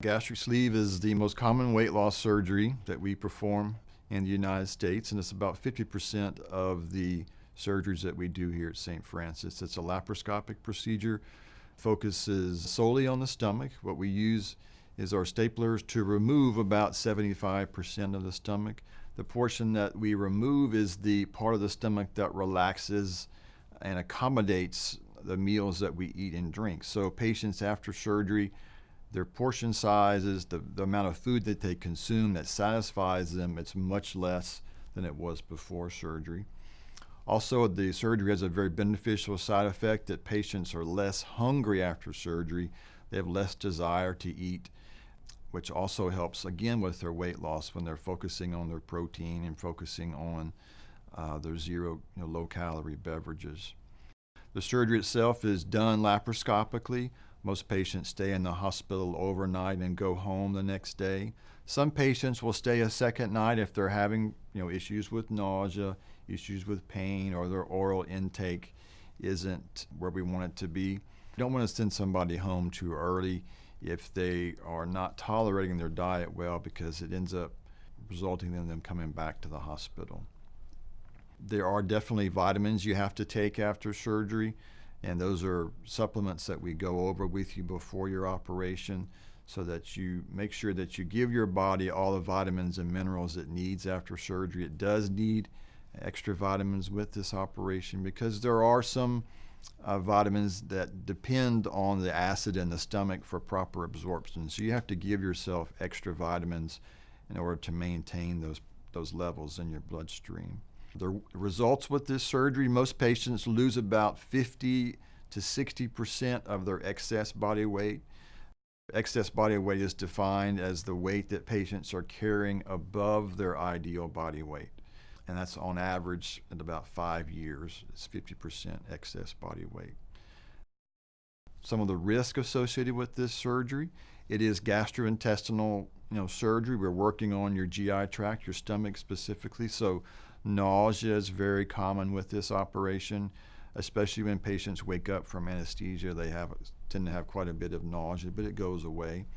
Gastric sleeve is the most common weight loss surgery that we perform in the United States, and it's about 50% of the surgeries that we do here at St. Francis. It's a laparoscopic procedure, focuses solely on the stomach. What we use is our staplers to remove about 75% of the stomach. The portion that we remove is the part of the stomach that relaxes and accommodates the meals that we eat and drink. So patients after surgery, their portion sizes, the amount of food that they consume that satisfies them, it's much less than it was before surgery. Also, the surgery has a very beneficial side effect that patients are less hungry after surgery. They have less desire to eat, which also helps, again, with their weight loss when they're focusing on their protein and focusing on their zero, low-calorie beverages. The surgery itself is done laparoscopically. Most patients stay in the hospital overnight and go home the next day. Some patients will stay a second night if they're having issues with nausea, issues with pain, or their oral intake isn't where we want it to be. We don't want to send somebody home too early if they are not tolerating their diet well, because it ends up resulting in them coming back to the hospital. There are definitely vitamins you have to take after surgery, and those are supplements that we go over with you before your operation so that you make sure that you give your body all the vitamins and minerals it needs after surgery. It does need extra vitamins with this operation because there are some vitamins that depend on the acid in the stomach for proper absorption. So you have to give yourself extra vitamins in order to maintain those levels in your bloodstream. The results with this surgery, most patients lose about 50 to 60% of their excess body weight. Excess body weight is defined as the weight that patients are carrying above their ideal body weight. And that's on average at about 5 years. It's 50% excess body weight. Some of the risk associated with this surgery, it is gastrointestinal surgery. We're working on your GI tract, your stomach specifically. So nausea is very common with this operation, especially when patients wake up from anesthesia. They tend to have quite a bit of nausea, but it goes away.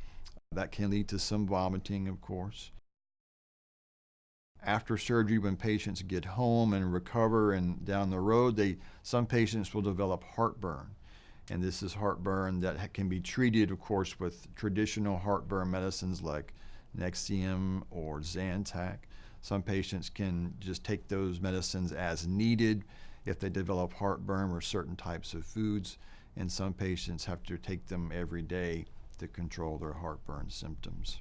That can lead to some vomiting, of course. After surgery, when patients get home and recover and down the road, some patients will develop heartburn. And this is heartburn that can be treated, of course, with traditional heartburn medicines like Nexium or Zantac. Some patients can just take those medicines as needed if they develop heartburn or certain types of foods. And some patients have to take them every day to control their heartburn symptoms.